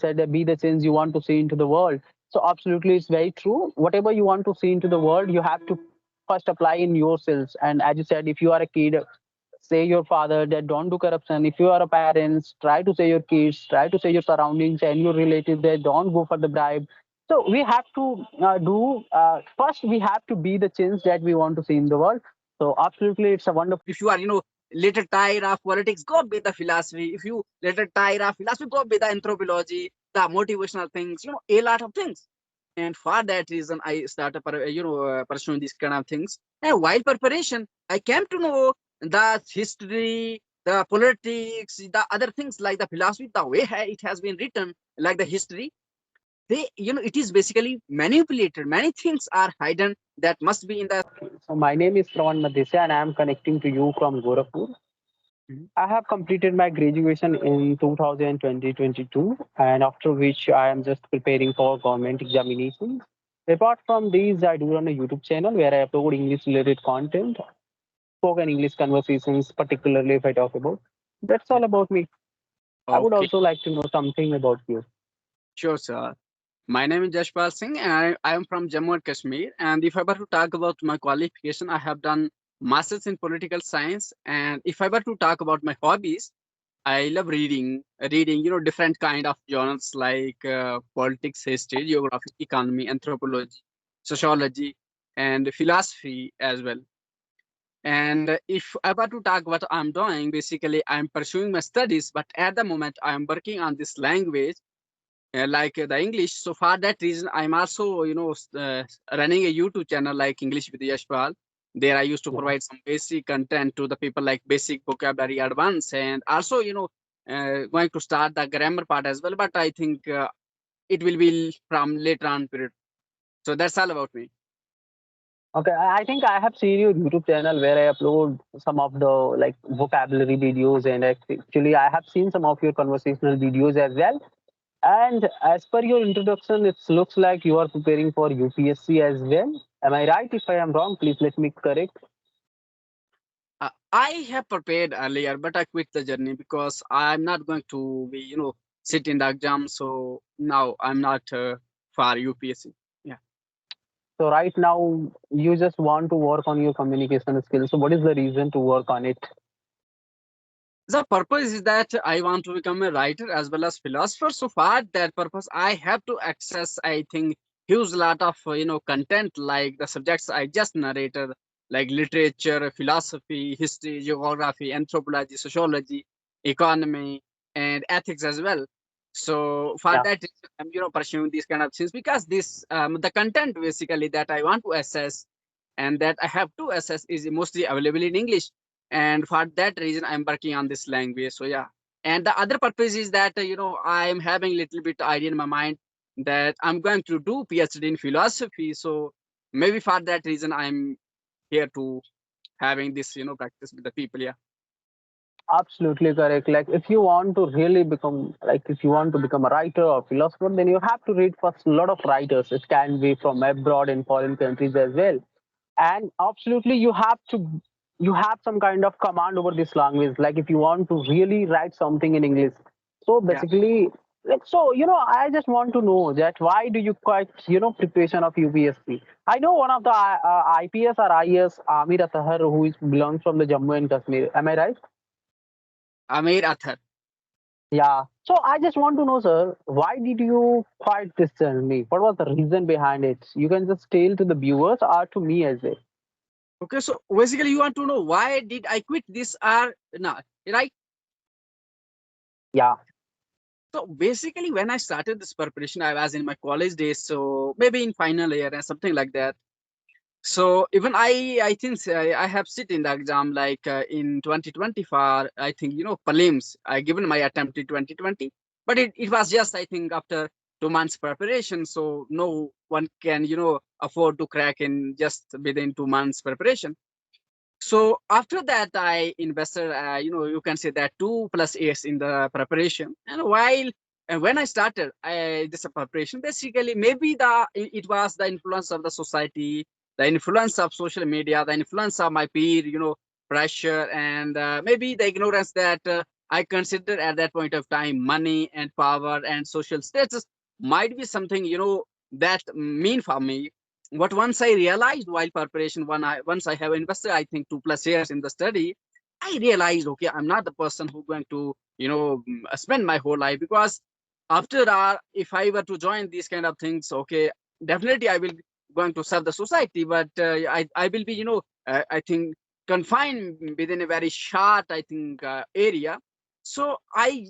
said that be the change you want to see into the world. So absolutely, it's very true. Whatever you want to see into the world, you have to first apply in yourselves. And as you said, if you are a kid, say your father that don't do corruption. If you are a parents, try to say your kids, try to say your surroundings and your relatives that don't go for the bribe. So we have to do first. We have to be the change that we want to see in the world. So absolutely, it's a wonderful. If you are, little tired of politics, go with the philosophy. If you little tired of philosophy, go with the anthropology, the motivational things, a lot of things. And for that reason, I started, pursuing these kind of things. And while preparation, I came to know the history, the politics, the other things like the philosophy, the way it has been written, like the history. It is basically manipulated. Many things are hidden that must be in the. So my name is Pravan Madhesya and I am connecting to you from Gorakhpur. Mhm. I have completed my graduation in 2022, and after which I am just preparing for government examinations. Apart from these, I do run a YouTube channel where I upload English related content, spoken English conversations, particularly if I talk about. That's all about me. I would Okay, also like to know something about you. sure, sir. My name is Jashpal Singh, and I am from Jammu and Kashmir. And if I were to talk about my qualification, I have done masters in political science. And if I were to talk about my hobbies, I love reading, different kind of journals like politics, history, geography, economy, anthropology, sociology, and philosophy as well. And if I were to talk what I'm doing, basically I'm pursuing my studies, but at the moment I'm working on this language like the English. So for that reason, I'm also running a YouTube channel like English with Yashpal. There I used to Yeah. provide some basic content to the people like basic vocabulary advance, and also going to start the grammar part as well. But I think it will be from later on period. So that's all about me. Okay, I think I have seen your YouTube channel where I upload some of the like vocabulary videos, and actually I have seen some of your conversational videos as well. And as per your introduction, it looks like you are preparing for UPSC as well. Am I right? If I am wrong, please let me correct. I have prepared earlier, but I quit the journey because I'm not going to be sit in the exam. So now I'm not for UPSC. Yeah. So right now, you just want to work on your communication skills. So what is the reason to work on it? The purpose is that I want to become a writer as well as philosopher. So for that purpose, I have to access, I think, huge lot of content like the subjects I just narrated, like literature, philosophy, history, geography, anthropology, sociology, economy, and ethics as well. So for Yeah, that, I'm pursuing these kind of things because this the content basically that I want to assess and that I have to assess is mostly available in English, and for that reason I'm working on this language. So yeah, and the other purpose is that I'm having a little bit idea in my mind that I'm going to do PhD in philosophy. So maybe for that reason I'm here to having this practice with the people. Yeah. absolutely correct. Like if you want to really become, like if you want to become a writer or philosopher, then you have to read first a lot of writers. It can be from abroad in foreign countries as well. And absolutely you have some kind of command over this language, like if you want to really write something in English. So Yeah. basically, like, so I just want to know that why do you quite preparation of UPSC? I know one of the IPS or IAS, Amir Atahar, who is belongs from the Jammu and Kashmir. Am I right? Amir Athar. Yeah, so I just want to know, sir, why did you quit this journey? What was the reason behind it? You can just tell to the viewers or to me as well. Okay, so basically you want to know why did I quit this or not, right? Yeah. So basically when I started this preparation, I was in my college days, so maybe in final year and something like that. So even I think I have sit in the exam like in 2024. I think prelims. I given my attempt in 2020, but it was just I think after 2 months preparation. So no one can afford to crack in just within 2 months preparation. So after that, I invested, you can say that 2 plus years in the preparation. And while and when I started this preparation, basically maybe it was the influence of the society, the influence of social media, the influence of my peer, pressure, and maybe the ignorance that I consider at that point of time money and power and social status might be something, that mean for me. But once I realized while preparation, once I have invested, I think 2+ years in the study, I realized, okay, I'm not the person who going to, spend my whole life, because after all, if I were to join these kind of things, okay, definitely I will going to serve the society, but I will be, I think confined within a very short, I think, area. So I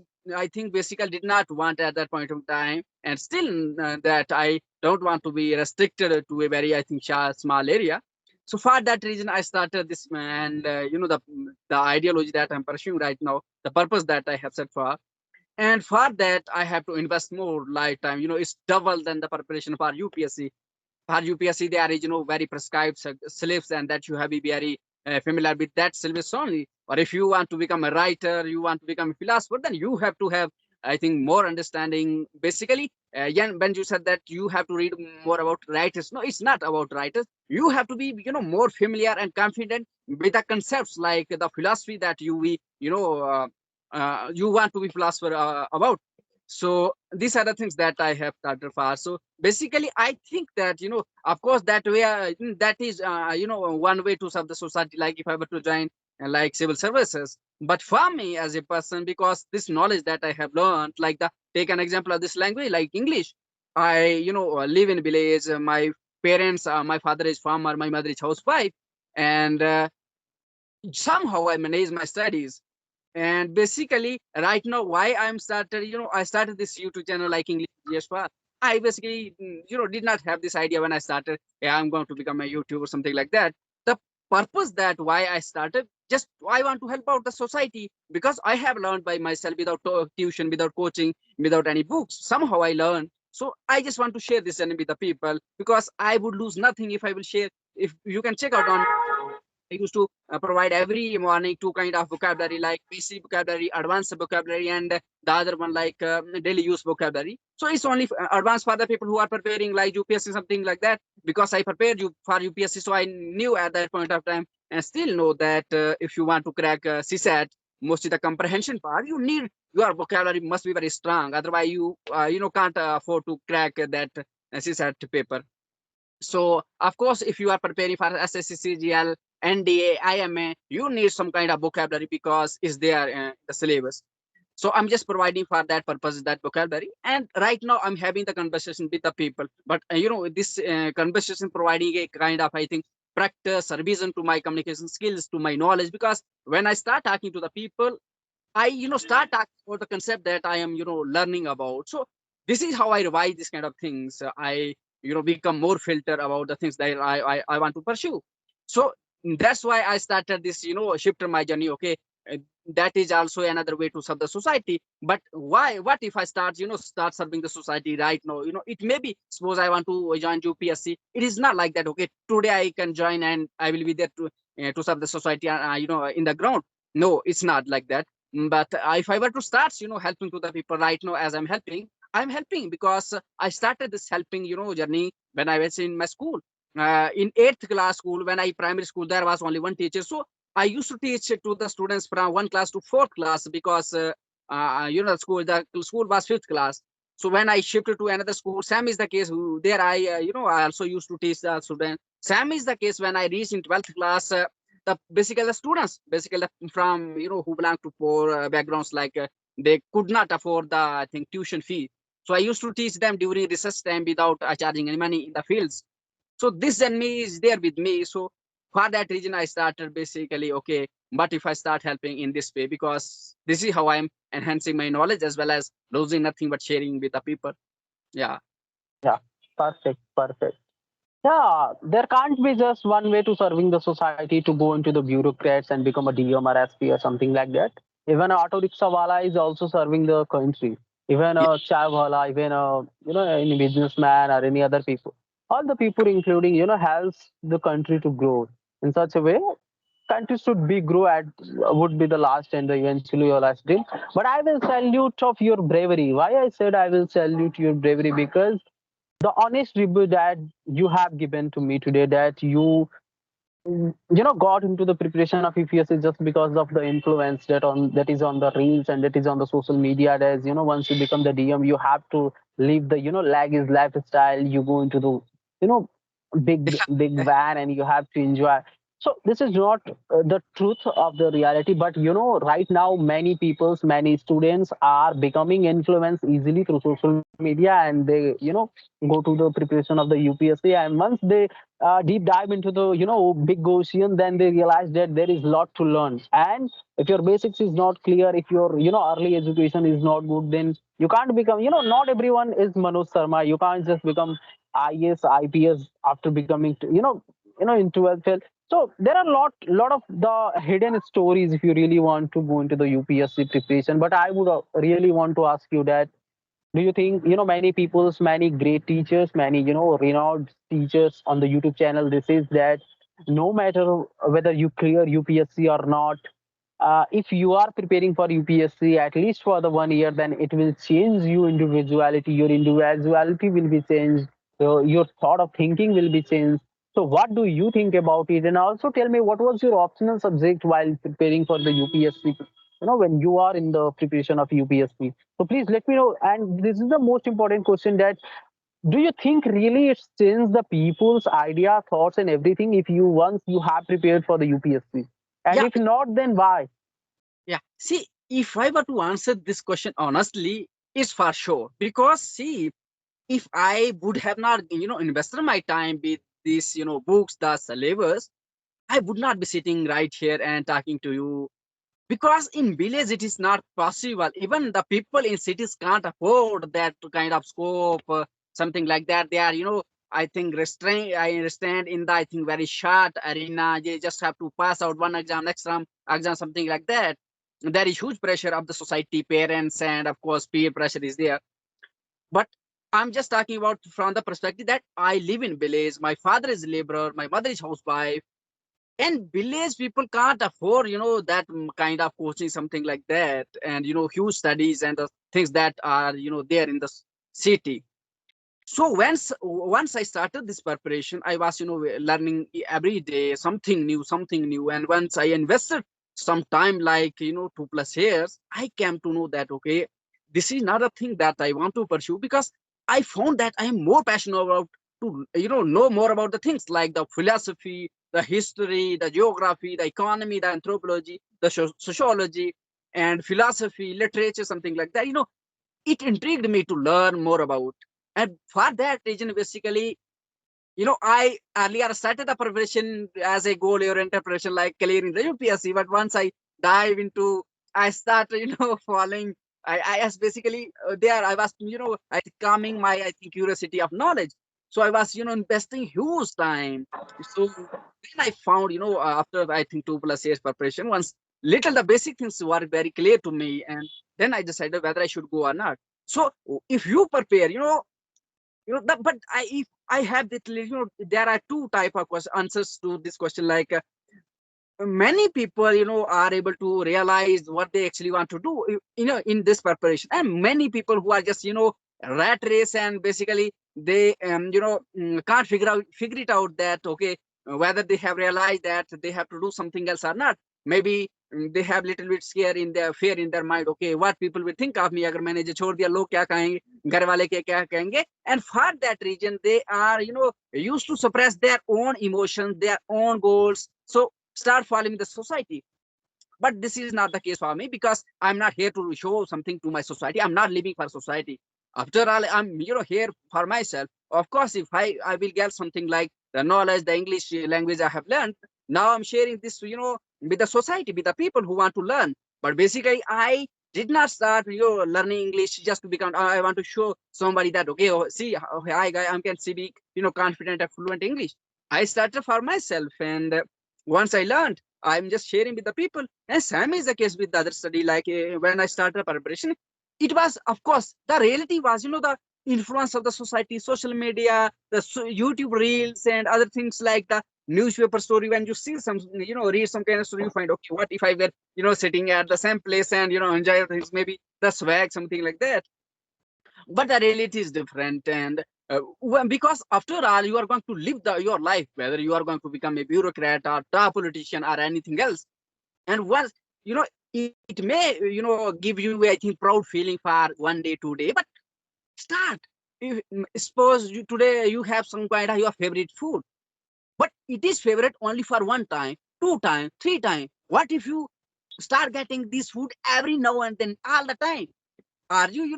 think basically did not want at that point of time, and still that I don't want to be restricted to a very, I think, small area. So for that reason, I started this, and the ideology that I'm pursuing right now, the purpose that I have set for, and for that I have to invest more lifetime. It's double than the preparation for UPSC. For UPSC, there is, very prescribed syllabus, and that you have to be very familiar with that syllabus only. Or if you want to become a writer, you want to become a philosopher, then you have to have, I think, more understanding. Basically, when you said that you have to read more about writers, no, it's not about writers. You have to be, more familiar and confident with the concepts like the philosophy that you want to be philosopher about. So these are the things that I have started for. So basically, I think that, of course, that way, that is, one way to serve the society. Like if I were to join like civil services, but for me as a person, because this knowledge that I have learned, like take an example of this language, like English. I, live in a village. My parents, my father is farmer, my mother is housewife, and somehow I manage my studies. And basically, right now, why I'm started, I started this YouTube channel like English GS1. I basically, did not have this idea when I started. Yeah, I'm going to become a YouTuber or something like that. The purpose that why I started, just I want to help out the society, because I have learned by myself without tuition, without coaching, without any books. Somehow I learned. So I just want to share this and with the people, because I would lose nothing if I will share. If you can check out on, I used to provide every morning two kind of vocabulary, like basic vocabulary, advanced vocabulary, and the other one like daily use vocabulary. So it's only advanced for the people who are preparing like UPSC, something like that. Because I prepared you for UPSC, so I knew at that point of time, and still know that if you want to crack CSAT, mostly the comprehension part, you need your vocabulary must be very strong. Otherwise, you can't afford to crack that CSAT paper. So of course, if you are preparing for SSC, NDA, IMA, you need some kind of vocabulary, because it's there in the syllabus. So I'm just providing for that purpose that vocabulary. And right now I'm having the conversation with the people. But this conversation providing a kind of, I think, practice, revision to my communication skills, to my knowledge. Because when I start talking to the people, I, start talking about the concept that I am, learning about. So this is how I revise this kind of things. I, become more filter about the things that I want to pursue. So that's why I started this, shift my journey. Okay. Uh, that is also another way to serve the society. But why? What if I start, start serving the society right now? It may be, suppose I want to join UPSC. It is not like that. Okay, today I can join and I will be there to serve the society. In the ground. No, it's not like that. But if I were to start, helping to the people right now as I'm helping because I started this helping, journey when I was in my school. In eighth class school, when I primary school, there was only one teacher. So I used to teach to the students from one class to fourth class because, the school was fifth class. So when I shifted to another school, same is the case. There I also used to teach the students. Same is the case when I reached in 12th class. Basically the students basically from who belong to poor backgrounds, like they could not afford the, I think, tuition fee. So I used to teach them during recess time without charging any money in the fields. So this and me is there with me. So for that reason I started basically, okay, but if I start helping in this way, because this is how I'm enhancing my knowledge as well as losing nothing but sharing with the people. Yeah. Yeah, perfect, perfect. Yeah, there can't be just one way to serving the society to go into the bureaucrats and become a DM or SP or something like that. Even a auto rickshaw wala is also serving the country. Even Yeah. a chai wala, even a any businessman or any other people. All the people, including helps the country to grow in such a way. Country should be grow at would be the last and eventually your last dream. But I will salute of your bravery. Why I said I will salute your bravery, because the honest review that you have given to me today, that you got into the preparation of UPSC just because of the influence that is on the reels and that is on the social media. As once you become the DM, you have to live the lag is lifestyle. You go into the you know big van and you have to enjoy. So this is not the truth of the reality, but right now many people's many students are becoming influenced easily through social media, and they go to the preparation of the UPSC, and once they deep dive into the big ocean, then they realize that there is a lot to learn. And if your basics is not clear, if your early education is not good, then you can't become, not everyone is Manoj Sharma. You can't just become IAS, IPS after becoming in 12th fail. So there are lot of the hidden stories if you really want to go into the UPSC preparation. But I would really want to ask you that, do you think many people's many great teachers, many renowned teachers on the YouTube channel, this is that no matter whether you clear UPSC or not, if you are preparing for UPSC at least for the 1 year, then it will change you individuality. Your individuality will be changed. Your thought of thinking will be changed. So what do you think about it? And also tell me, what was your optional subject while preparing for the UPSC? When you are in the preparation of UPSC. So please let me know. And this is the most important question, that do you think really it's changed the people's idea, thoughts, and everything if you once you have prepared for the UPSC? And Yeah, if not, then why? yeah. See, if I were to answer this question honestly, it's for sure. Because see, if I would have not, invested my time with these, books, the syllabus, I would not be sitting right here and talking to you. Because in village it is not possible. Even the people in cities can't afford that kind of scope, something like that. They are, I think restrained. I understand in the, I think, very short arena. They just have to pass out one exam, next exam, something like that. There is huge pressure of the society, parents, and of course peer pressure is there. But I'm just talking about from the perspective that I live in village. My father is laborer, my mother is housewife, and village people can't afford that kind of coaching, something like that, and huge studies and the things that are there in the city. So once I started this preparation, I was learning every day something new, and once I invested some time, like 2+ years, I came to know that okay, this is not a thing that I want to pursue, because I found that I am more passionate about to know more about the things like the philosophy, the history, the geography, the economy, the anthropology, the sociology, and philosophy, literature, something like that. It intrigued me to learn more about. And for that reason, basically, I earlier started the preparation as a goal oriented preparation, like clearing the UPSC. But once I dive into, I started, following. I as basically there, I was, I calming my, I think, curiosity of knowledge. So I was, investing huge time. So then I found, after I think 2+ years preparation, once little the basic things were very clear to me, and then I decided whether I should go or not. So if you prepare, but if I have that, there are two type of answers to this question. Like many people, are able to realize what they actually want to do, in this preparation, and many people who are just, rat race, and basically they, can't figure it out that okay, whether they have realized that they have to do something else or not. Maybe they have little bit scare in their fear in their mind. Okay, what people will think of me अगर मैंने जो छोड़ दिया, लोग क्या कहेंगे, घर वाले क्या कहेंगे. And for that reason they are, used to suppress their own emotions, their own goals. So start following the society. But this is not the case for me, because I'm not here to show something to my society. I'm not living for society. After all, I'm, here for myself. Of course, if I will get something like the knowledge, the English language I have learned, now I'm sharing this, with the society, with the people who want to learn. But basically I did not start, learning English just to become, I want to show somebody that okay, oh, see, hi guy, I can speak, confident and fluent English. I started for myself, and once I learned, I'm just sharing with the people. And same is the case with the other study. Like when I started preparation, it was, of course, the reality was, the influence of the society, social media, the YouTube reels, and other things like the newspaper story. When you see some, read some kind of story, you find, okay, what if I were, sitting at the same place and, enjoy things, maybe the swag, something like that. but the reality is different. And because after all, you are going to live your life, whether you are going to become a bureaucrat or a politician or anything else. And once, you know, it may, give you, I think, proud feeling for 1 day, 2 day, but start. Suppose today you have some kind of your favorite food, but it is favorite only for 1 time, 2 time, 3 time. What if you start getting this food every now and then, all the time? Are you,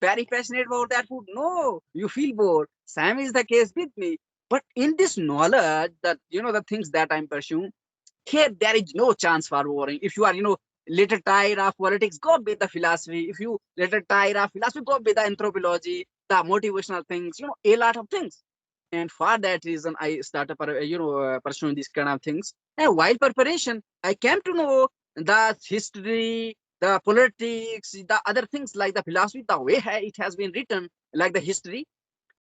very passionate about that food? No, you feel bored. Same is the case with me. But in this knowledge that, the things that I'm pursuing, here there is no chance for boring. If you are, little tired of politics, go with the philosophy. If you little tired of philosophy, go with the anthropology, the motivational things, a lot of things. And for that reason, I started, pursuing these kind of things. And while preparation, I came to know the history, the politics, the other things like the philosophy, the way it has been written, like the history.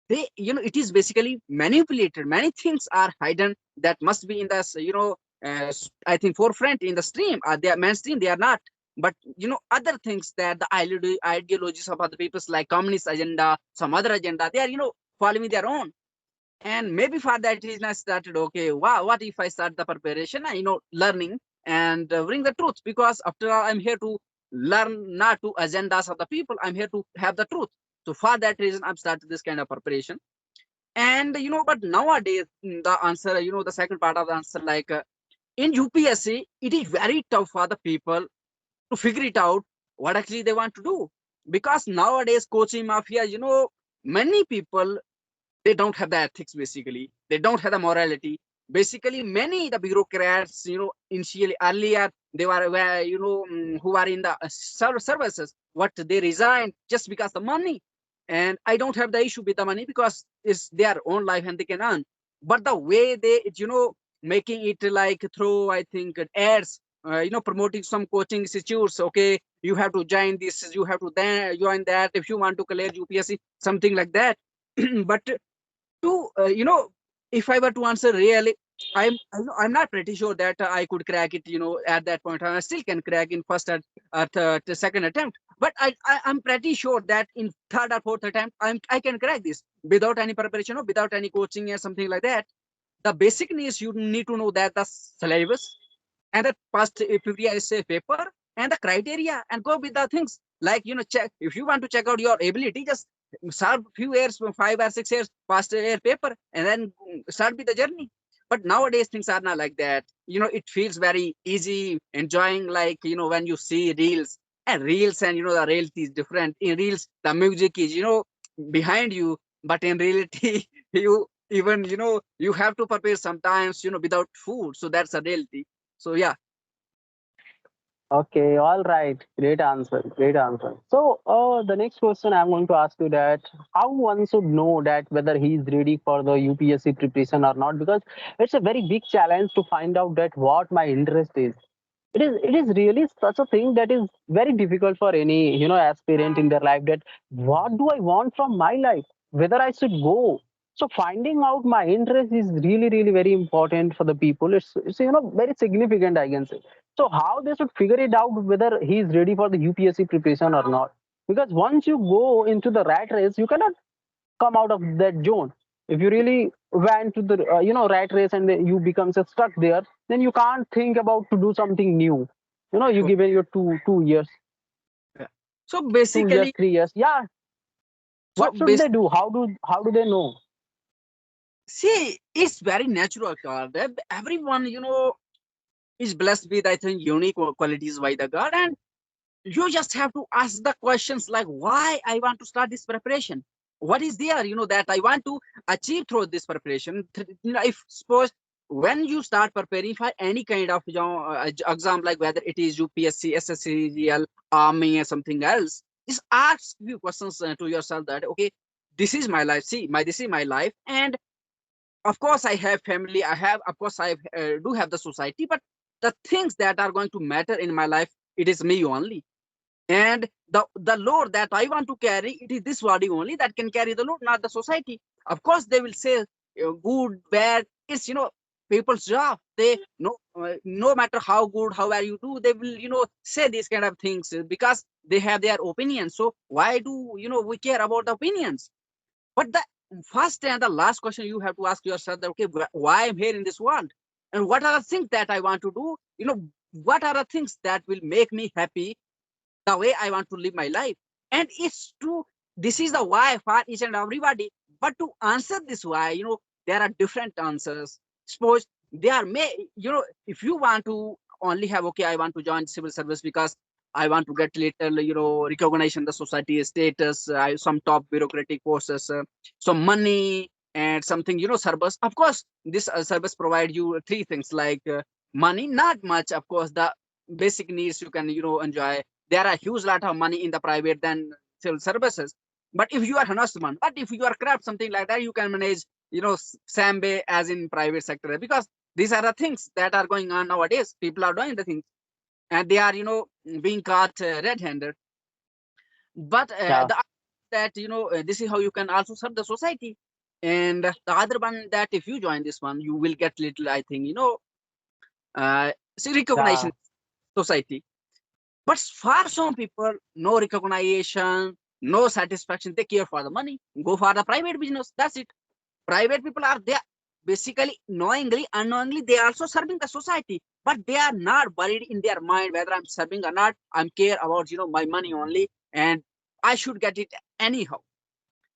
It is basically manipulated. Many things are hidden that must be in the, I think, forefront in the stream. They are mainstream, they are not. But other things, that the ideologies of other people's, like communist agenda, some other agenda, they are, following their own. And maybe for that reason, I started, okay, wow, what if I start the preparation and, learning and bring the truth? Because after all, I'm here to learn, not to agendas of the people. I'm here to have the truth. So for that reason, I've started this kind of preparation. And but nowadays, the answer, the second part of the answer, like, in UPSC, it is very tough for the people to figure it out what actually they want to do. Because nowadays, coaching mafia, many people, they don't have the ethics. Basically, they don't have the morality. Basically, many the bureaucrats, initially, earlier, they were, who are in the services, what they resign just because the money. And I don't have the issue with the money, because it's their own life and they can earn. But the way they, making it like through, I think, ads, promoting some coaching institutes. Okay, you have to join this, you have to then join that if you want to clear UPSC, something like that. But to, if I were to answer really, I'm not pretty sure that I could crack it, at that point. I still can crack in first or second attempt, but I'm pretty sure that in third or fourth attempt, I can crack this without any preparation or without any coaching or something like that. The basic is you need to know that the syllabus and the past previous essay paper and the criteria, and go with the things like, check. If you want to check out your ability, just start few years, 5 or 6 years past year paper, and then start with the journey. But nowadays things are not like that. It feels very easy, enjoying, like, when you see reels, and the reality is different. In reels, the music is, behind you, but in reality, you even, you have to prepare sometimes, without food. So that's a reality. So yeah. Okay, all right. Great answer. Great answer. So, the next question I'm going to ask you that how one should know that whether he is ready for the UPSC preparation or not, because it's a very big challenge to find out that what my interest is. It is really such a thing that is very difficult for any aspirant in their life, that what do I want from my life, whether I should go. So finding out my interest is really really very important for the people. It's very significant, I can say. So how they should figure it out whether he is ready for the UPSC preparation or not, because once you go into the rat race, you cannot come out of that zone. If you really went to the rat race and then you become so stuck there, then you can't think about to do something new. You Sure. given your 2 years, Yeah. So 2 years, basically, 3 years. Yeah, so what should bas- they do? How do they know? see, it's very natural, God. Everyone, is blessed with, I think, unique qualities by the God, and you just have to ask the questions like, why I want to start this preparation? What is there, that I want to achieve through this preparation? If suppose when you start preparing for any kind of, exam, like whether it is UPSC, SSCGL, Army, or something else, just ask few questions to yourself that, okay, this is my life. See, this is my life, and of course I have family. I have, of course, I do have the society, but the things that are going to matter in my life, it is me only. And the load that I want to carry, it is this body only that can carry the load, not the society. Of course they will say, good, bad, it's, people's job. They no matter how good, how well you do, they will say these kind of things because they have their opinions. So why do we care about the opinions? But the first and the last question you have to ask yourself that, okay, why I'm here in this world, and what are the things that I want to do? What are the things that will make me happy, the way I want to live my life? And it's true. This is the why for each and everybody. But to answer this why, there are different answers. Suppose there may, if you want to only have, okay, I want to join civil service because I want to get little, recognition, the society status, some top bureaucratic courses, some money, and something, service. Of course, this service provide you three things like money, not much, of course, the basic needs you can, enjoy. There are huge lot of money in the private than civil services. But if you are honest man, but if you are corrupt, something like that, you can manage, same way as in private sector, because these are the things that are going on nowadays. People are doing the things, and they are, being caught red-handed. But Yeah, the that this is how you can also serve the society. And the other one, that if you join this one, you will get little, I think, see, recognition yeah, society. But for some people, no recognition, no satisfaction. They care for the money. Go for the private business. That's it. Private people are there. Basically, knowingly, unknowingly, they are also serving the society. But they are not buried in their mind whether I'm serving or not. I'm care about my money only, and I should get it anyhow.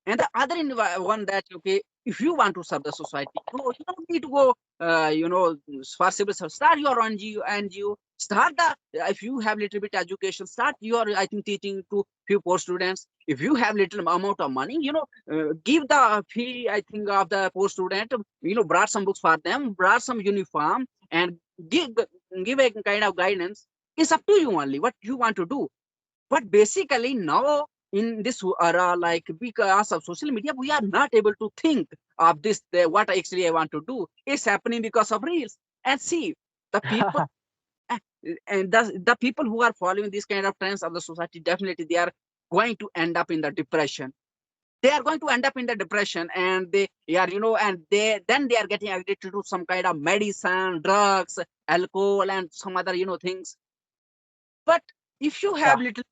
And the other one, that, okay, if you want to serve the society, you don't need to go, for civil service. Start your NGO. Start the, if you have little bit education, start your, I think, teaching to few poor students. If you have little amount of money, give the fee, I think, of the poor student. Brought some books for them, brought some uniform, and give give a kind of guidance. It's up to you only what you want to do. But basically now, in this era, like, because of social media, we are not able to think of this, what actually I want to do. It's happening because of reels. And see, the people, eh, and the people who are following these kind of trends of the society, definitely they are going to end up in the depression. They are going to end up in the depression, and they are, and they are getting addicted to some kind of medicine, drugs, alcohol, and some other, things. But if you have yeah, little,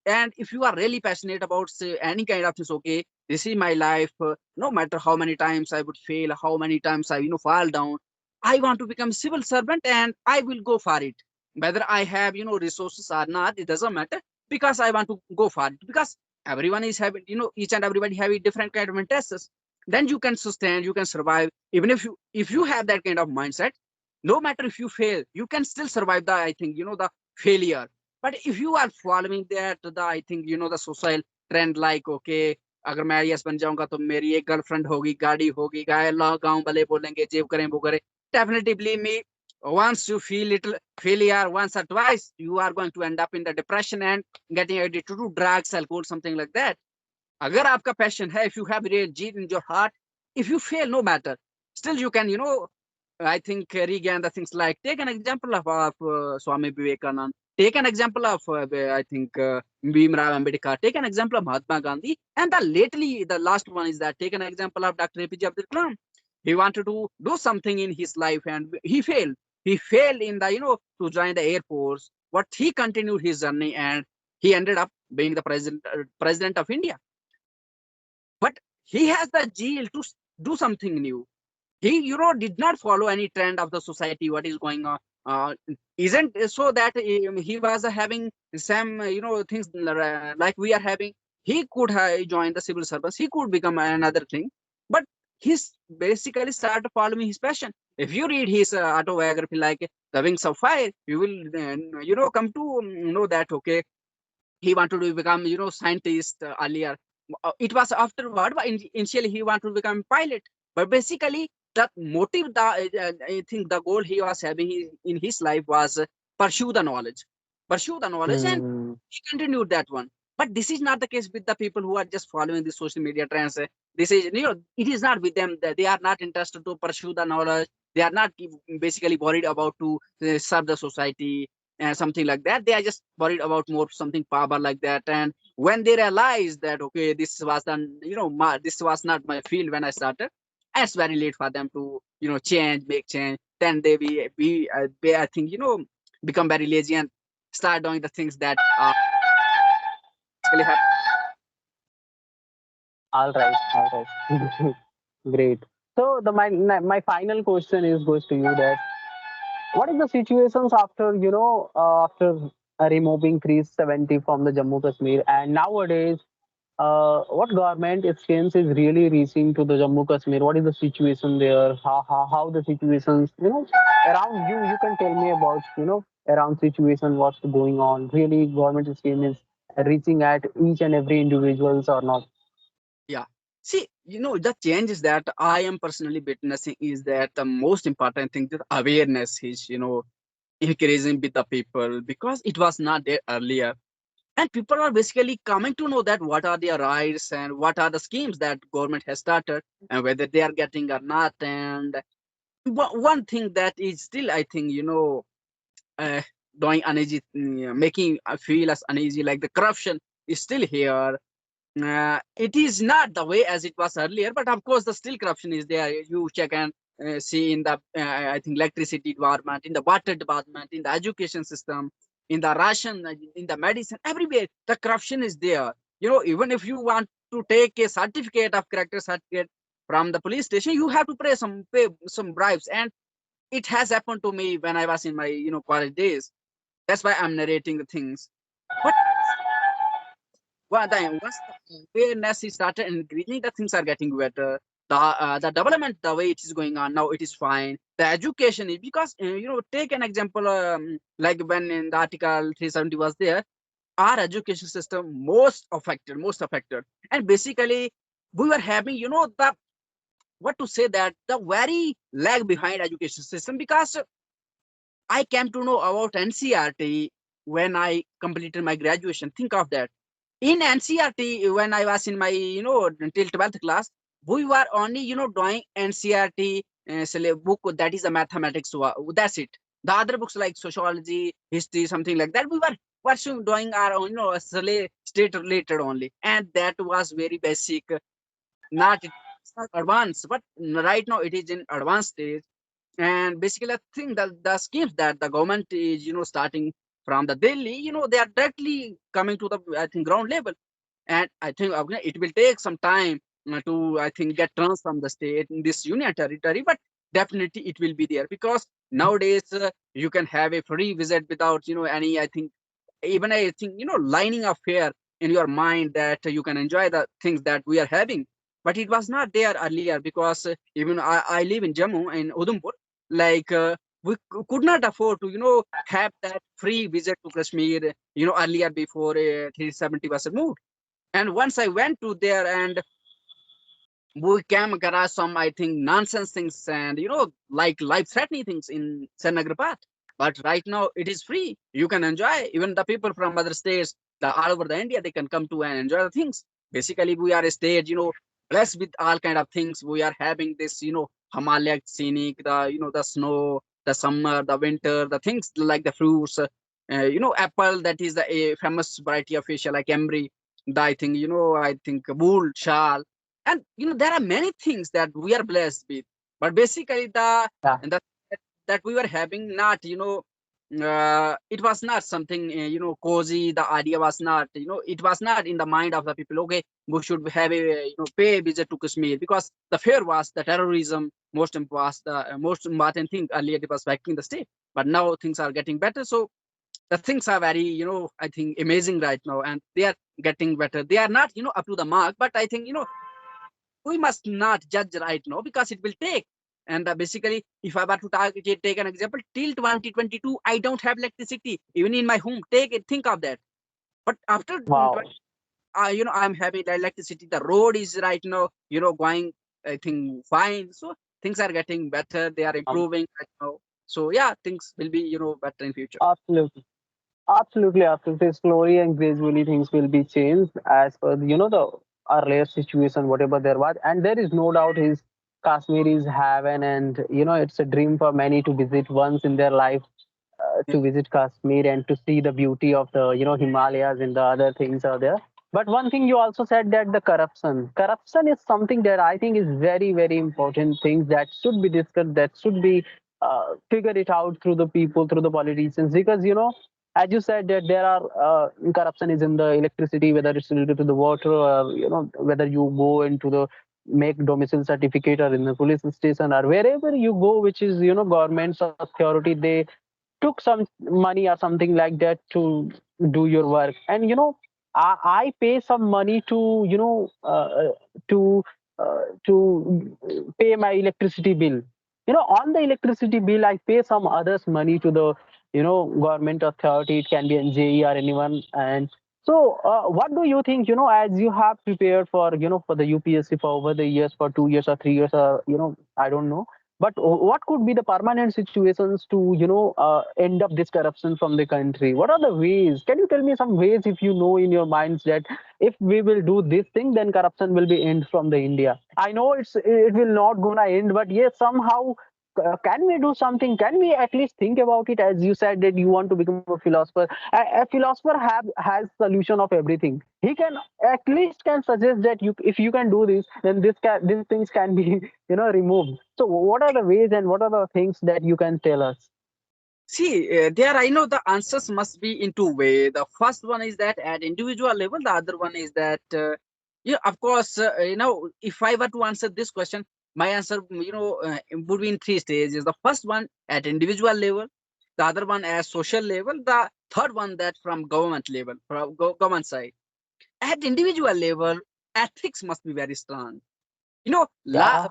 and if you are really passionate about, say, any kind of this, okay, this is my life, no matter how many times I would fail, how many times I fall down, I want to become civil servant, and I will go for it. Whether I have, resources or not, it doesn't matter, because I want to go for it. Because everyone is having, each and everybody having different kind of interests. Then you can sustain, you can survive. Even if you have that kind of mindset, no matter if you fail, you can still survive the, I think, the failure. But if you are following that, the, I think, the social trend, like, okay, अगर मैं IAS बन जाऊंगा तो मेरी एक girlfriend होगी, गाड़ी होगी, गाय गांव वाले बोलेंगे, जेब करें वो करें. Definitely believe me, once you feel little failure once or twice, you are going to end up in the depression and getting addicted to drugs, alcohol, something like that. अगर आपका passion है, if you have real gene in your heart, if you fail, no matter, still you can, I think, regain the things. Like, take an example of Swami Vivekananda. Take an example of, I think, Bhimrao Ambedkar. Take an example of Mahatma Gandhi. And the last one is that, take an example of Dr. APJ Abdul Kalam. He wanted to do something in his life, and he failed. He failed in the, to join the Air Force. But he continued his journey, and he ended up being the president of India. But he has the zeal to do something new. He, did not follow any trend of the society, what is going on. Isn't so that he was having some, things like we are having. He could have joined the civil service, he could become another thing. But he's basically started following his passion. If you read his autobiography, like The Wings of Fire, you will come to know that, okay, he wanted to become, scientist earlier. It was afterward, but initially he wanted to become pilot. But basically, the motive, I think the goal he was having in his life was, pursue the knowledge, and mm, he continued that one. But this is not the case with the people who are just following the social media trends. This is, it is not with them, that they are not interested to pursue the knowledge. They are not basically worried about to serve the society and something like that. They are just worried about more something power like that. And when they realize that, okay, this was done, this was not my field when I started, And it's very late for them to change, make change. Then they, I think become very lazy and start doing the things that basically happen. All right. Great. So my final question is goes to you that what is the situations after after removing 370 from the Jammu Kashmir, and nowadays what government schemes is really reaching to the Jammu Kashmir? What is the situation there? How the situations around you? You can tell me about around situation what's going on. Really, government scheme is reaching at each and every individuals or not? Yeah. See, the changes that I am personally witnessing is that the most important thing that awareness is, increasing with the people because it was not there earlier. And people are basically coming to know that what are their rights and what are the schemes that government has started and whether they are getting or not. And one thing that is still, I think, uh, doing uneasy, making I feel as uneasy, like the corruption is still here. It is not the way as it was earlier, but of course, the still corruption is there. You check and see in the, I think, electricity department, in the water department, in the education system, in the ration, in the medicine, everywhere. The corruption is there. Even if you want to take a certificate of character certificate from the police station, you have to pay some bribes, and it has happened to me when I was in my college days. That's why I'm narrating the things. But once the awareness is started increasing, the things are getting better. The development, the way it is going on now, it is fine. The education is because take an example, like when in the article 370 was there, our education system most affected, and basically we were having the what to say that the very lag behind education system because I came to know about NCRT when I completed my graduation. Think of that. In NCRT, when I was in my, till 12th class, we were only, doing NCRT book, that is a mathematics. That's it. The other books like sociology, history, something like that, we were pursuing doing our own, state related only. And that was very basic, it's not advanced, but right now it is in advanced stage. And basically I think that the schemes that the government is starting from the Delhi, they are directly coming to the, I think, ground level. And I think it will take some time to, I think, get trans from the state in this union territory, but definitely it will be there because nowadays you can have a free visit without any, I think, even I think lining of fare in your mind that you can enjoy the things that we are having. But it was not there earlier because even I live in Jammu in Udumpur, like could not afford to have that free visit to Kashmir earlier before 370 was moved. And once I went to there and we came across some, I think, nonsense things and, like life threatening things in Senagrapat. But right now it is free. You can enjoy. Even the people from other states, all over the India, they can come to and enjoy the things. Basically, we are a state, blessed with all kind of things. We are having this, Himalaya scenic, the snow, the summer, the winter, the things like the fruits, apple, that is the a famous variety of fish like emry. I think, I think bull, shal, and there are many things that we are blessed with, but basically Yeah. and the that we were having not it was not something cozy. The idea was not, it was not in the mind of the people, okay, we should have a pay a visit to Kashmir because the fear was the terrorism. Was the most important thing earlier, it was backing the state, but now things are getting better. So the things are very, I think, amazing right now, and they are getting better. They are not up to the mark, but I think we must not judge right now because it will take. And basically, if I were to take an example, till 2022, I don't have electricity even in my home. Take it, think of that. But after Wow. I'm having the electricity. The road is right now, going, I think, fine. So things are getting better. They are Um, improving right now. So yeah, things will be better in future. Absolutely. Absolutely. Slowly and gradually things will be changed as per the earlier situation, whatever there was. And there is no doubt his Kashmir is heaven, and it's a dream for many to visit once in their life, Yeah, to visit Kashmir and to see the beauty of the Himalayas and the other things are there. But one thing you also said, that the corruption is something that I think is very, very important things that should be discussed, that should be figured it out through the people, through the politicians, because as you said that there are corruption is in the electricity, whether it's related to the water, or whether you go into the make domicile certificate, or in the police station, or wherever you go, which is government's authority, they took some money or something like that to do your work. And I pay some money to to pay my electricity bill. On the electricity bill I pay some others money to the government authority. It can be NJE or anyone. And so what do you think, as you have prepared for for the UPSC for over the years, for 2 years or 3 years, or I don't know, but what could be the permanent situations to end up this corruption from the country? What are the ways? Can you tell me some ways, if you know in your minds, that if we will do this thing, then corruption will be end from the India? I know it will not gonna end, but yes, somehow. Can we do something? Can we at least think about it? As you said that you want to become a philosopher. A philosopher has solution of everything. He can at least can suggest that if you can do this, then these things can be removed. So what are the ways and what are the things that you can tell us? See, there I know the answers must be in two way. The first one is that at individual level. The other one is that, yeah, of course, if I were to answer this question, my answer, would be in three stages. The first one at individual level, the other one at social level, the third one that from government level, from government side. At individual level, ethics must be very strong. You know, Yeah,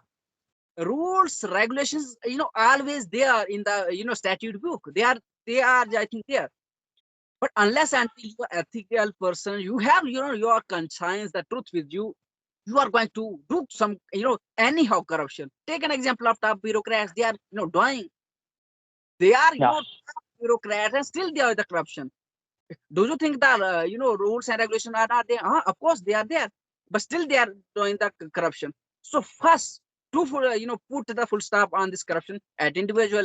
rules, regulations, always there in the statute book. They are I think there. But unless until you are ethical person, you have your conscience, the truth with you, you are going to do some anyhow corruption. Take an example of top bureaucrats. They are doing. They are yeah, top bureaucrats and still they are the corruption. Do you think that rules and regulations are not there? Of course they are there, but still they are doing the corruption. So first, to put the full stop on this corruption at individual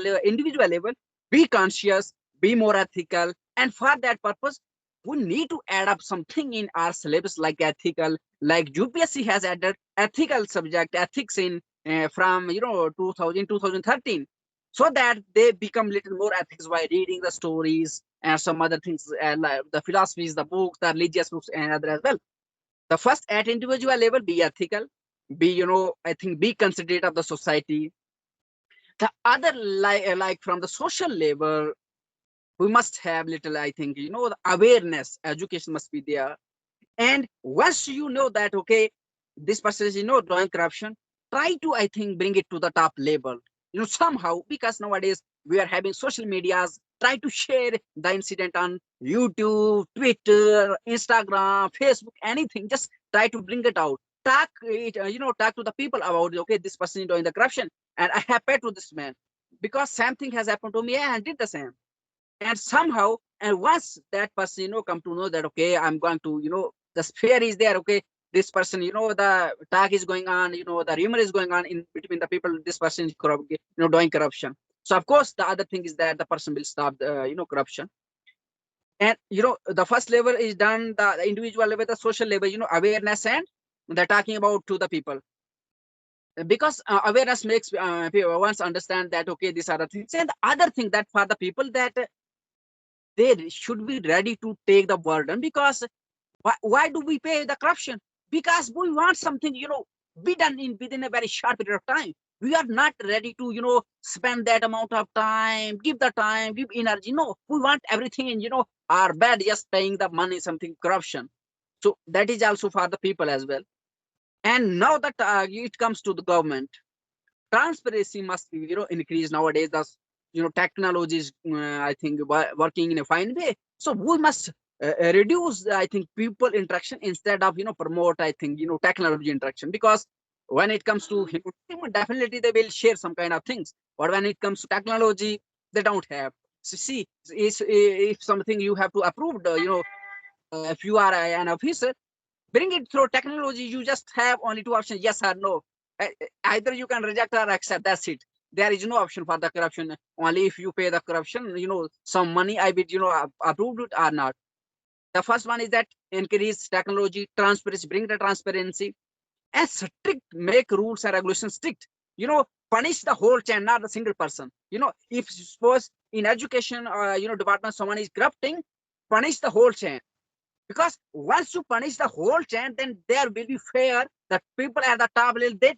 level, be conscious, be more ethical, and for that purpose, we need to add up something in our syllabus like ethical, like UPSC has added ethical subject ethics in from 2013, so that they become little more ethics by reading the stories and some other things, like the philosophies, the books, the religious books, and other as well. The first at individual level, be ethical, be I think be considerate of the society. The other like from the social level, we must have little, I think, the awareness, education must be there. And once you know that, okay, this person is, doing corruption, try to, I think, bring it to the top level, somehow, because nowadays we are having social medias. Try to share the incident on YouTube, Twitter, Instagram, Facebook, anything. Just try to bring it out. Talk it, talk to the people about, okay, this person is doing the corruption, and I have paid to this man because same thing has happened to me and did the same. And somehow, and once that person come to know that, okay, I'm going to the fear is there, okay, this person, the tag is going on, the rumor is going on in between the people, this person is corrupt, doing corruption. So of course the other thing is that the person will stop the corruption. And the first level is done, the individual level, the social level, awareness, and they're talking about to the people, because awareness makes people once understand that, okay, these are the things. And the other thing that for the people that they should be ready to take the burden, because why do we pay the corruption? Because we want something be done in within a very short period of time. We are not ready to spend that amount of time, give energy. No, we want everything in our bed, just paying the money, something corruption. So that is also for the people as well. And now that it comes to the government, transparency must be increased nowadays. Thus, technology is I think working in a fine way. So we must reduce, I think, people interaction instead of promote, I think, technology interaction. Because when it comes to human, definitely they will share some kind of things, but when it comes to technology, they don't have. So see, if something you have to approve, if you are an officer, bring it through technology. You just have only two options, yes or no. Either you can reject or accept, that's it. There is no option for the corruption. Only if you pay the corruption, some money, I will approve it or not. The first one is that increase technology, transparency, bring the transparency, and strict, make rules and regulations strict. Punish the whole chain, not the single person. If suppose in education, department, someone is corrupting, punish the whole chain. Because once you punish the whole chain, then there will be fair that people at the top level, they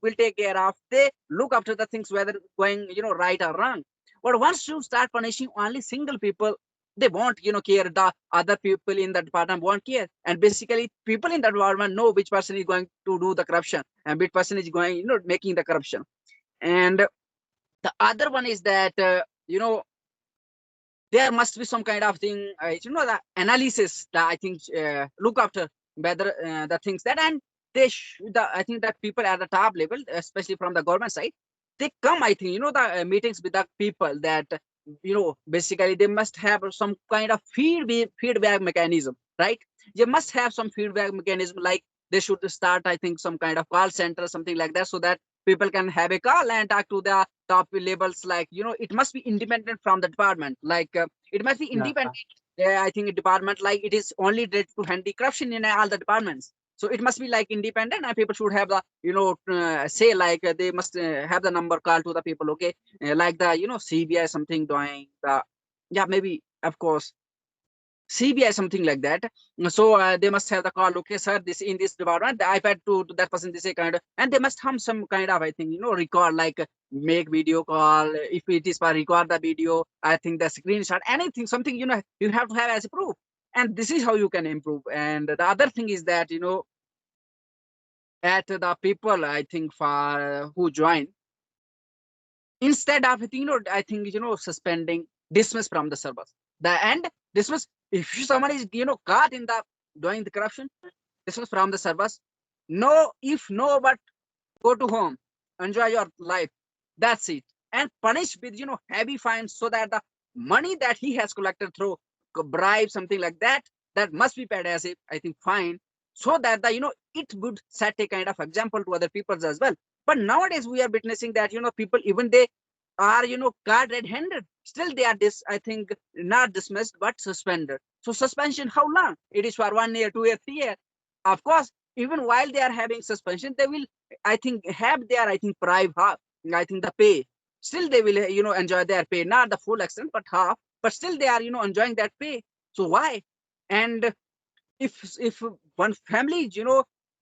will take care of, they look after the things whether going right or wrong. But once you start punishing only single people, they won't care, the other people in the department won't care, and basically people in the department know which person is going to do the corruption and which person is going making the corruption. And the other one is that there must be some kind of thing, the analysis that I think look after whether the things that, and I think that people at the top level, especially from the government side, they come, I think, the meetings with the people that, basically they must have some kind of feedback mechanism, right? They must have some feedback mechanism, like they should start, I think, some kind of call center, something like that, so that people can have a call and talk to the top levels. Like it must be independent from the department, like it must be Yeah. independent. I think a department, like it is only there to handle corruption in all the departments, so it must be like independent, and people should have the say, like they must have the number call to the people, okay, like the CBI something doing the, yeah, maybe of course CBI, something like that. So they must have the call. Okay, sir, this in this department, the iPad to that person, this kind of, and they must have some kind of, I think, record, like make video call. If it is for record the video, I think the screenshot, anything, something, you have to have as a proof. And this is how you can improve. And the other thing is that, at the people, I think, for who join, instead of, I think, suspending, dismiss from the service, the end, dismiss. If someone is caught in the doing the corruption, dismiss from the service. No, if no, but go to home, enjoy your life, that's it. And punish with heavy fines, so that the money that he has collected through bribe, something like that, that must be paid as a, I think, fine, so that the it would set a kind of example to other people as well. But nowadays we are witnessing that people, even they are caught red-handed, still they are I think not dismissed but suspended. So suspension, how long? It is for 1 year, 2 year, 3 year. Of course, even while they are having suspension, they will, I think, have their, I think, private, I think, the pay. Still they will enjoy their pay, not the full extent but half, but still they are enjoying that pay. So why? And if one family,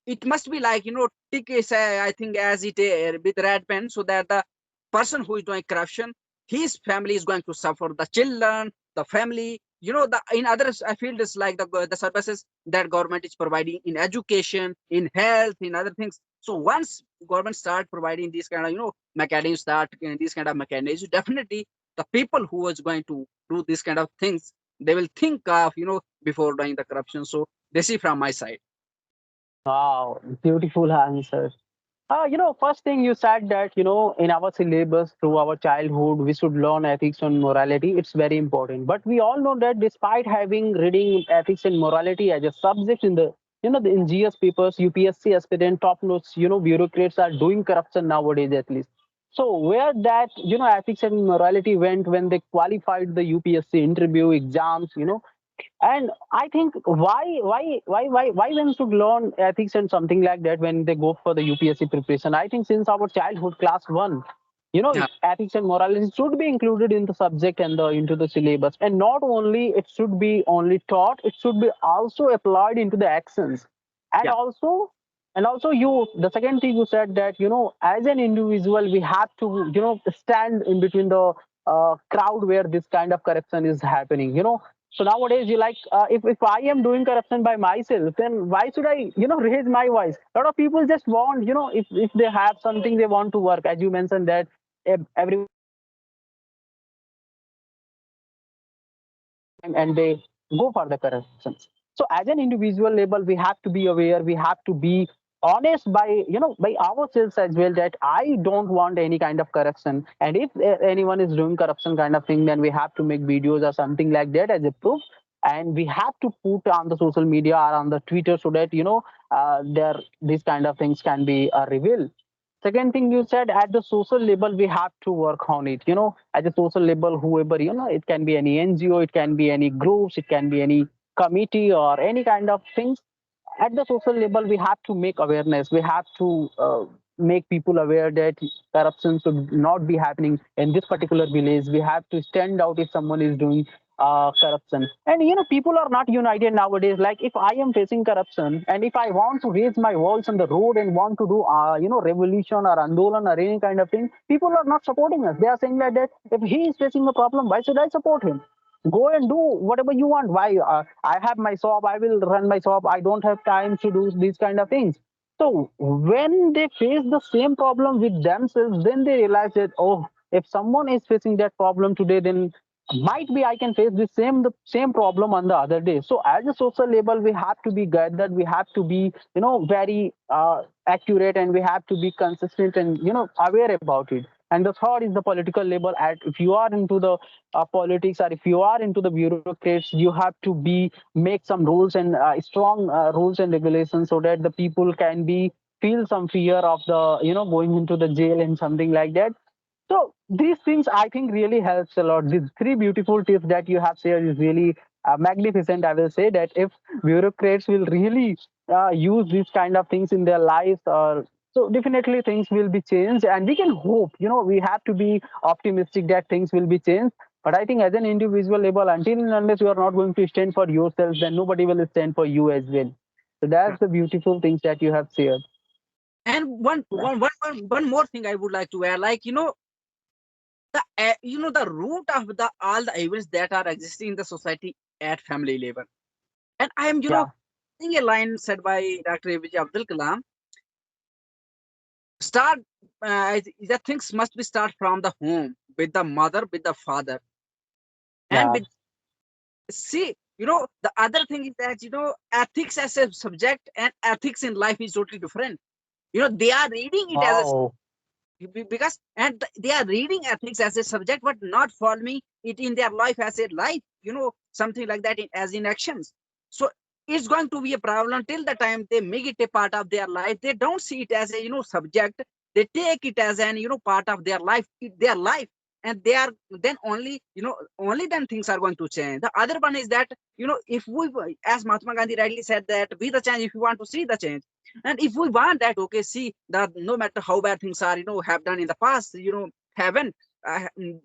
it must be like tick is, I think, as it with red pen, so that the person who is doing corruption, his family is going to suffer, the children, the family, the in others I feel this, like the services that government is providing in education, in health, in other things. So once government start providing these kind of mechanisms, start these kind of mechanisms, definitely the people who is going to do this kind of things, they will think of before doing the corruption. So this is from my side. Wow, beautiful answer. First thing you said that, in our syllabus through our childhood, we should learn ethics and morality. It's very important. But we all know that despite having reading ethics and morality as a subject in the in GS papers, UPSC aspirant, top notes, bureaucrats are doing corruption nowadays at least. So where that, ethics and morality went when they qualified the UPSC interview exams, and I think why one should learn ethics and something like that when they go for the UPSC preparation. I think since our childhood, class one, Yeah, ethics and morality should be included in the subject and into the syllabus. And not only it should be only taught, it should be also applied into the actions. And yeah, also you, the second thing you said that, as an individual, we have to, stand in between the crowd where this kind of corruption is happening. So nowadays, you like, if I am doing corruption by myself, then why should I, raise my voice? A lot of people just want, if they have something they want to work, as you mentioned that everyone and they go for the corrections. So as an individual level, we have to be aware, we have to be honest by by ourselves as well, that I don't want any kind of corruption. And if anyone is doing corruption kind of thing, then we have to make videos or something like that as a proof, and we have to put on the social media or on the Twitter, so that there these kind of things can be revealed. Second thing you said, at the social level, we have to work on it. At the social level, whoever, it can be any NGO, it can be any groups, it can be any. committee or any kind of things, at the social level we have to make awareness. We have to make people aware that corruption should not be happening in this particular village. We have to stand out if someone is doing corruption. And people are not united nowadays. Like if I am facing corruption and if I want to raise my voice on the road and want to do revolution or andolan or any kind of thing, people are not supporting us. They are saying like that if he is facing a problem, why should I support him? Go and do whatever you want. Why? I have my shop, I will run my shop, I don't have time to do these kind of things. So when they face the same problem with themselves, then they realize that, oh, if someone is facing that problem today, then might be I can face the same problem on the other day. So as a social label, we have to be gathered, we have to be very accurate, and we have to be consistent and aware about it. And the third is the political label. At if you are into the politics, or if you are into the bureaucrats, you have to be make some rules and strong rules and regulations, so that the people can be feel some fear of the going into the jail and something like that. So these things I think really helps a lot. These three beautiful tips that you have shared is really magnificent. I will say that if bureaucrats will really use these kind of things in their lives, or so definitely things will be changed, and we can hope. We have to be optimistic that things will be changed. But I think as an individual level, until and unless you are not going to stand for yourself, then nobody will stand for you as well. So that's the beautiful things that you have shared. And one more thing I would like to add, like the root of the all the events that are existing in the society at family level. And I am Yeah. seeing a line said by Dr. APJ Abdul Kalam, start the things must be start from the home, with the mother, with the father, and Yeah. with, see, the other thing is that ethics as a subject and ethics in life is totally different. They are reading it as a Wow. because, and they are reading ethics as a subject but not following it in their life as a life, something like that, as in actions. So it's going to be a problem till the time they make it a part of their life. They don't see it as a subject. They take it as an part of their life, their life. And they are then only, only then things are going to change. The other one is that, if we, as Mahatma Gandhi rightly said, that be the change if you want to see the change. And if we want that, okay, see that no matter how bad things are, have done in the past, haven't,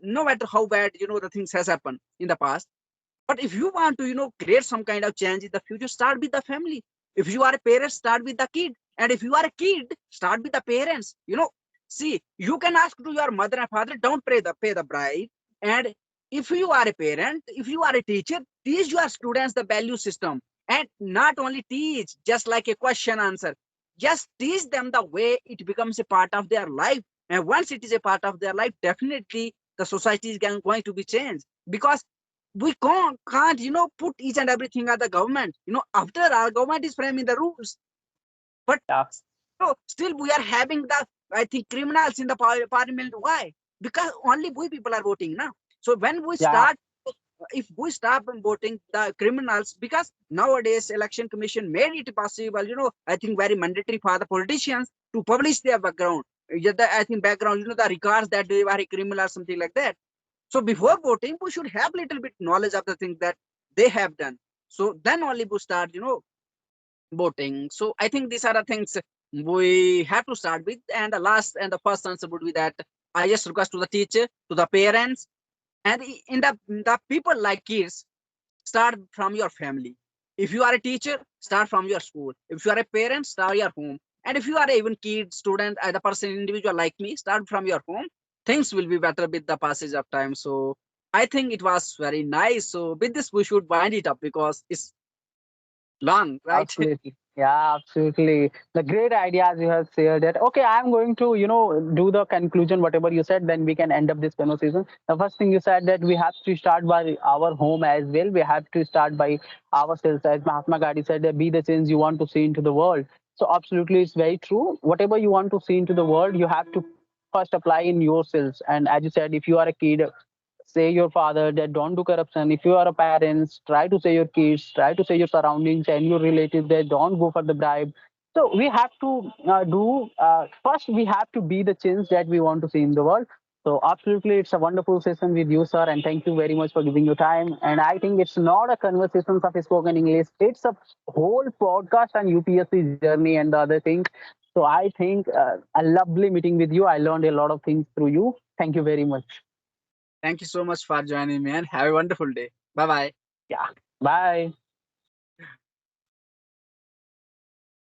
no matter how bad, the things has happened in the past. But if you want to, create some kind of change in the future, start with the family. If you are a parent, start with the kid. And if you are a kid, start with the parents. See, you can ask to your mother and father, don't pay the bribe. And if you are a parent, if you are a teacher, teach your students the value system. And not only teach, just like a question answer, just teach them the way it becomes a part of their life. And once it is a part of their life, definitely the society is going to be changed. Because we can't put each and everything at the government. After our government is framing the rules, but Yeah. still we are having the, I think, criminals in the parliament. Why? Because only we people are voting now. So when we Yeah. start, if we stop voting the criminals, because nowadays election commission made it possible, I think very mandatory for the politicians to publish their background. I think background, the records that they were a criminal or something like that. So before voting, we should have little bit knowledge of the things that they have done. So then only we start, voting. So I think these are the things we have to start with. And the last and the first answer would be that I just request to the teacher, to the parents, and in the people like kids, start from your family. If you are a teacher, start from your school. If you are a parent, start your home. And if you are even kid, student, the person, individual like me, start from your home. Things will be better with the passage of time. So I think it was very nice. So with this, we should wind it up because it's long, right? Absolutely. Yeah, absolutely. The great ideas you have shared that. Okay, I'm going to, do the conclusion, whatever you said, then we can end up this conversation. The first thing you said that we have to start by our home as well. We have to start by ourselves. As Mahatma Gandhi said, that be the change you want to see into the world. So absolutely, it's very true. Whatever you want to see into the world, you have to first apply in yourselves. And as you said, if you are a kid, say your father that don't do corruption. If you are a parents, try to say your kids, try to say your surroundings and your relatives that don't go for the bribe. So we have to do first. We have to be the change that we want to see in the world. So absolutely, it's a wonderful session with you, sir, and thank you very much for giving your time. And I think it's not a conversation of spoken English; it's a whole podcast on UPSC journey and the other things. So I think a lovely meeting with you. I learned a lot of things through you. Thank you very much. Thank you so much for joining me and have a wonderful day. Bye bye. Yeah. Bye.